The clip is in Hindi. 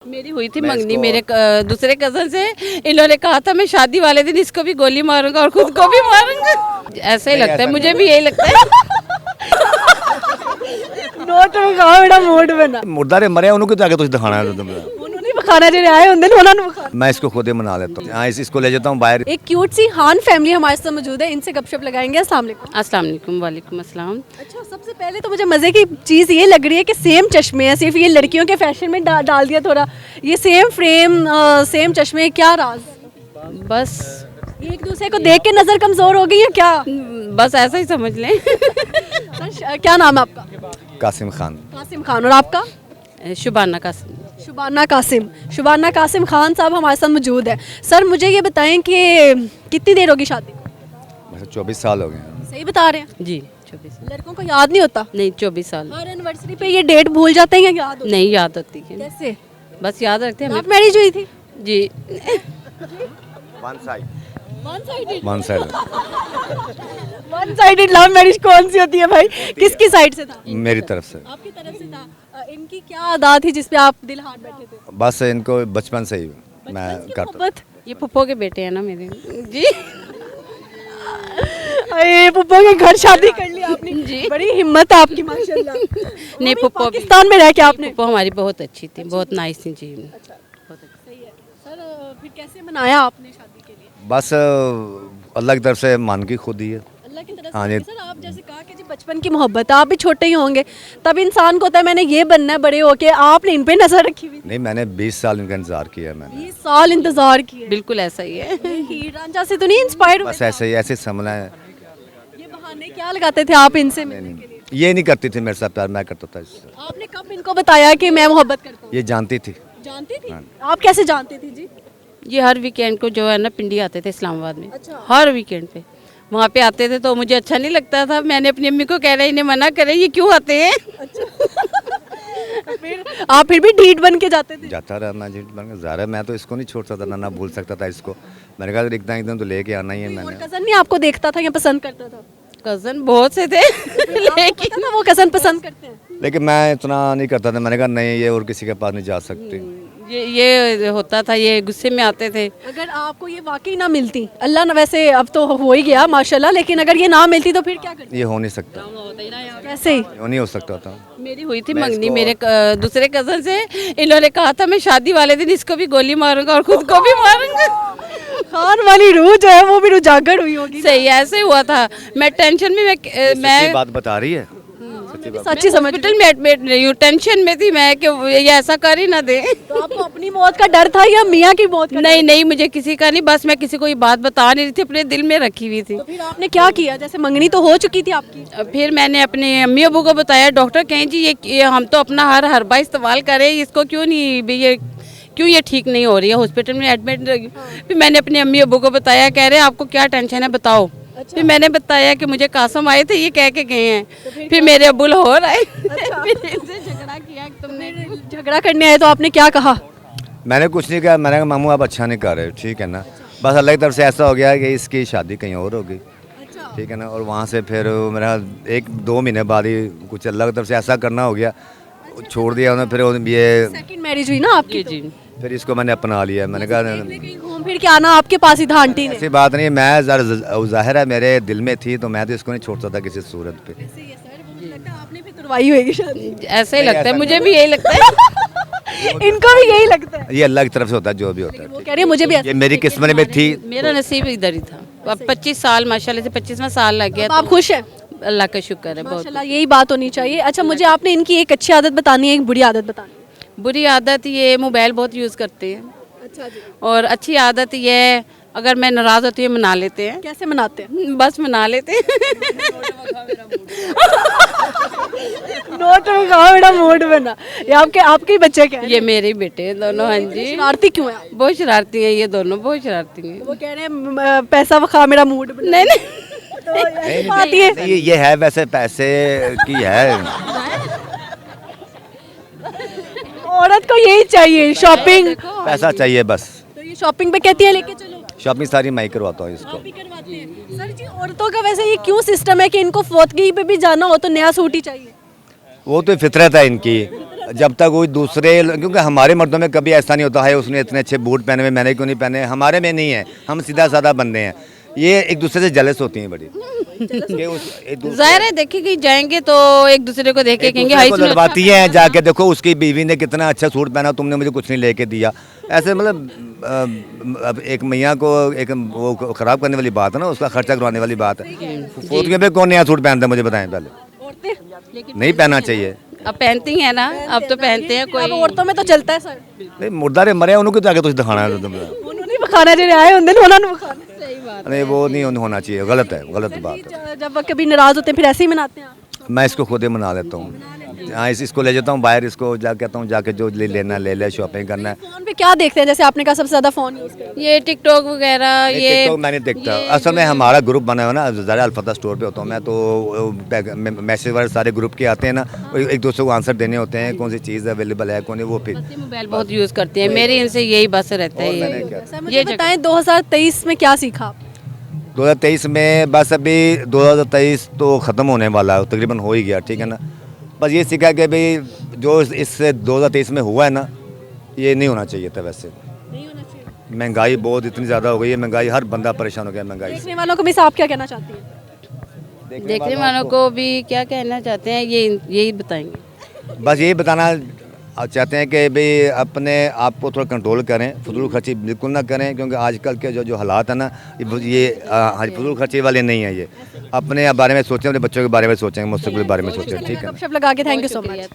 मेरी हुई थी मंगनी मेरे दूसरे कजन से। इन्होंने कहा था मैं शादी वाले दिन इसको भी गोली मारूंगा और खुद को भी मारूंगा। ऐसा ही लगता है, मुझे भी यही लगता है। ਨੋਟ ਵਿਖਾਓ ਜਿਹੜਾ ਮੂਡ ਬਣਾ मुर्दारे मरे उनको तो आगे तुझे दिखाना है ਉਹਨੂੰ ਨਹੀਂ ਵਿਖਾਣਾ ਜਿਹੜੇ ਆਏ ਹੁੰਦੇ ਨੇ ਉਹਨਾਂ ਨੂੰ ਵਿਖਾ मैं इसको खुद ही मना लेता हूँ। हाँ इसको ले जाता हूँ बाहर। एक क्यूट सी हान फैमिली हमारे साथ मौजूद है, इनसे गपशप लगाएंगे। अस्सलाम वालेकुम। अस्सलाम वालेकुम। वालेकुम अस्सलाम। अच्छा, सबसे पहले तो मुझे मज़े की चीज़ ये लग रही है कि सेम चश्मे हैं, सिर्फ ये लड़कियों के फैशन में डाल दिया थोड़ा। ये सेम फ्रेम सेम चश्मे, क्या राज? बस एक दूसरे को देख के नज़र कमज़ोर हो गई है क्या? बस ऐसा ही समझ लें। क्या नाम है आपका? कासिम खान। कासिम खान। और आपका? शुबाना का शुबाना कासिम। शुबाना कासिम खान साहब हमारे साथ मौजूद है। सर मुझे ये बताएं कि कितनी देर होगी शादी? वैसे 24 साल हो गए हैं। सही बता रहे हैं? जी 24। लड़कों को याद नहीं होता? नहीं 24 साल। हर एनिवर्सरी पे ये डेट भूल जाते हैं या याद होता नहीं याद होती है, है? कैसे? बस याद रखते हैं लव हमें। मैरिज हुई थी? जी one side. One sided love marriage कौन सी होती है भाई? किसकी साइड से था? मेरी तरफ से। आपकी तरफ से था। इनकी क्या अदा थी जिस पे आप दिल हाथ बैठे थे? बस इनको बचपन से ही मैं बचपन की करता मोहब्बत? ये पुप्पो के बेटे हैं ना मेरे। जी अरे पुप्पो के घर शादी कर ली आपने जी। बड़ी हिम्मत है आपकी माशाल्लाह। नहीं वो भी पुप्पो पाकिस्तान में रह के आपने? पुप्पो हमारी बहुत अच्छी थी, बहुत नाइस थी जी। सही है सर। फिर कैसे मनाया आपने शादी के लिए? बस अल्लाह की तरफ से मान की खुद ही है। अल्लाह की तरफ हाँ से। जी। सर आप जैसे कहा कि जी बचपन की मोहब्बत, आप भी छोटे ही होंगे, तब इंसान को होता है मैंने ये बनना है बड़े होके, आपने इन पे नजर रखी हुई? नहीं मैंने 20 साल इनका इंतजार किया है मैंने। 20 साल इंतजार किए। बिल्कुल ऐसा ही है। हीर रांझा से तो नहीं इंस्पायर हुए? बस ऐसे ही समझना है। ये बहाने क्या लगाते थे आप इनसे मिलने के लिए? ये नहीं करती थी मेरे साथ प्यार, मैं करता था इससे। आपने कब इनको बताया कि मैं मोहब्बत करता हूँ? ये जानती थी। जानती थी? आप कैसे जानती थी जी? ये हर वीकेंड को जो है ना पिंडी आते थे इस्लामाबाद में। अच्छा। हर वीकेंड पे वहाँ पे आते थे तो मुझे अच्छा नहीं लगता था। मैंने अपनी अम्मी को कह रहा इन्हें मना करे, ये क्यों आते हैं? फिर आप फिर भी ढीठ बन के जाते थे? जाता रहा मैं जीत बन के ज़ाहिर है, मैं तो इसको नहीं छोड़ सकता था ना भूल सकता था इसको। मैंने कहा एक दिन तो लेके आना ही है और मैंने। कजन नहीं आपको देखता था या पसंद करता था? कजन बहुत से थे आपको पता था वो कजन पसंद करते हैं? लेकिन मैं इतना नहीं करता था। मैंने कहा नहीं ये और किसी के पास नहीं जा सकती। ये होता था, ये गुस्से में आते थे। अगर आपको ये वाकई ना मिलती, अल्लाह ना, वैसे अब तो हो ही गया माशाल्लाह, लेकिन अगर ये ना मिलती तो फिर क्या करती? ये हो नहीं सकता, कैसे? ये नहीं हो सकता था। मेरी हुई थी मंगनी मेरे दूसरे कजन से। इन्होंने कहा था मैं शादी वाले दिन इसको भी गोली मारूंगा और खुद को भी मारूंगा। खान वाली रूह जो है वो भी उजागर हुई होगी। सही ऐसे ही हुआ था। मैं टेंशन में सच्ची बात बता रही है। सच्ची समझ। हॉस्पिटल में एडमिट नहीं हूँ, टेंशन में थी मैं कि ये ऐसा कर ही ना दे। तो आपको अपनी मौत का डर था या मियाँ की मौत का? नहीं नहीं मुझे किसी का नहीं, बस मैं किसी को ये बात बता नहीं रही थी, अपने दिल में रखी हुई थी। तो फिर आपने क्या किया? जैसे मंगनी तो हो चुकी थी आपकी। फिर मैंने अपने अम्मी अबू को बताया। डॉक्टर कहें जी ये हम तो अपना हर हरबा इस्तेमाल करें, इसको क्यों नहीं भी ये ठीक नहीं हो रही है, हॉस्पिटल में एडमिट रही। फिर मैंने अपने अम्मी अबू को बताया, कह रहे आपको क्या टेंशन है बताओ। फिर मैंने बताया कि मुझे कासम आए थे, ये कह के गए हैं। फिर मेरे अब्बू लाहौर आए। फिर इनसे झगड़ा किया कि तुमने झगड़ा करने आए तो आपने क्या कहा? मैंने कुछ नहीं कहा। मैंने कहा मामू आप अच्छा नहीं कर रहे, ठीक है ना। बस अल्लाह की तरफ से ऐसा हो गया कि इसकी शादी कहीं और हो गई, ठीक है ना। और वहाँ से फिर मेरा 1-2 महीने बाद ही कुछ अल्लाह की तरफ से ऐसा करना हो गया, छोड़ दिया उन्होंने। फिर ये सेकंड मैरिज हुई ना आपकी? जी फिर इसको मैंने अपना लिया। मैंने कहा कहीं घूम फिर के आना आपके पास ही था आंटी ने? ऐसी बात नहीं, मैं ज़ाहिर है मेरे दिल में थी तो मैं तो इसको नहीं छोड़ सकता किसी सूरत पे। आपने भी तुड़वाई होगी शादी? ऐसा ही लगता है, मुझे भी यही लगता है। इनको भी यही लगता है? ये अल्लाह की तरफ से होता है जो भी होता है। वो कह रही है मुझे भी ये मेरी किस्मत में थी। मेरा नसीब इधर ही था। अब 25 साल माशाल्लाह से 25वां साल लग गया। आप खुश हैं? अल्लाह का शुक्र है बहुत। माशाल्लाह यही बात होनी चाहिए। अच्छा मुझे आपने इनकी एक अच्छी आदत बतानी है, एक बुरी आदत बतानी है। बुरी आदत ये मोबाइल बहुत यूज़ करते हैं। अच्छा जी। और अच्छी आदत ये है अगर मैं नाराज़ होती हूँ मना लेते हैं। कैसे मनाते हैं? बस मना लेते हैं। नोट दिखाओ मेरा मूड बना। ये आपके ही बच्चे क्या हैं? ये मेरे ही बेटे हैं दोनों। हाँ जी शरारती क्यों है? बहुत शरारती हैं ये दोनों, बहुत शरारती हैं। वो कह रहे हैं पैसा खा मेरा मूड बना। नहीं नहीं तो ऐसी बात ये ये है वैसे पैसे की है। औरत को यही चाहिए, शॉपिंग। पैसा चाहिए बस। तो ये शॉपिंग पे कहती है लेके चलो, शॉपिंग सारी मैं ही करवाता हूँ इसको। आप ही करवाते हैं? सर जी औरतों का वैसे ये क्यों सिस्टम है कि इनको फौतगी पे भी जाना हो तो नया सूट ही चाहिए? वो तो फितरत है इनकी। जब तक कोई दूसरे, क्योंकि हमारे मर्दों में कभी ऐसा नहीं होता है उसने इतने अच्छे बूट पहने हुए मैंने क्यों नहीं पहने, हमारे में नहीं है, हम सीधा साधा बंदे हैं। ये एक दूसरे से जलस होती हैं बड़ी कि जाहिर है देखिए कि जाएंगे तो एक दूसरे को देख के कहेंगे हाई सुनो, लड़वाती है जाके, देखो उसकी बीवी ने कितना अच्छा सूट पहना, तुमने मुझे कुछ नहीं लेके दिया। ऐसे मतलब अब एक मैया को एक वो ख़राब करने वाली बात है ना, उसका खर्चा करवाने वाली बात है। फोटो पे कौन नया सूट पहनता है मुझे बताएं पहले, औरतें नहीं पहनना चाहिए। अब पहनती हैं ना, अब तो पहनते हैं अब कोई। औरतों में तो चलता है सर, नहीं मुर्दारे मरे उनको जाके तुझे दिखाना है तुम, उन्होंने बखाना जो आए होंगे ना उन्होंने बखाना। सही बात। नहीं वो नहीं होना चाहिए, गलत है, गलत बात है। जब वो कभी नाराज होते हैं फिर ऐसे ही मनाते हैं आप? मैं इसको खुद ही मना लेता हूँ, हाँ इसको ले जाता हूँ बाहर, इसको जा कहता हूँ जाके जो लेना ले ले, शॉपिंग करना है। फोन पे क्या देखते हैं, जैसे आपने कहा सबसे ज्यादा फोन यूज करते ये टिकटॉक वगैरह ये टिकटॉक मैंने देखता, असल में हमारा ग्रुप बना हुआ ना, ज़रा अलफता स्टोर पे होता हूँ मैं, तो मैसेज वाले सारे ग्रुप के आते हैं ना, एक दूसरे को आंसर देने होते हैं, कौन सी चीज़ अवेलेबल है कौन नहीं, वो फिर मोबाइल बहुत यूज़ करते हैं, मेरे इनसे यही बस रहता है ये। हैं? सर मुझे बताएं 2023 में क्या सीखा आप? 2023 में बस अभी 2023 तो ख़त्म होने वाला है, तकरीबन हो ही गया, ठीक है ना। बस ये सीखा कि भाई जो इससे 2023 में हुआ है ना, ये नहीं होना चाहिए था। वैसे नहीं होना चाहिए। महंगाई बहुत इतनी ज़्यादा हो गई है, महंगाई हर बंदा परेशान हो गया महंगाई से। देखने वालों को भी आप क्या कहना चाहती हैं? देखने वालों को भी क्या कहना चाहते हैं ये यही बताएंगे। बस यही बताना चाहते हैं कि भाई अपने आप को थोड़ा कंट्रोल करें, फजूल खर्ची बिल्कुल ना करें, क्योंकि आजकल के जो हालात है ना, ये फजूल खर्ची वाले नहीं है। ये अपने बारे में सोचें, अपने बच्चों के बारे में सोचें, मुस्तकबिल के बारे में सोचें, ठीक है। गपशप लगा के थैंक यू सो मच।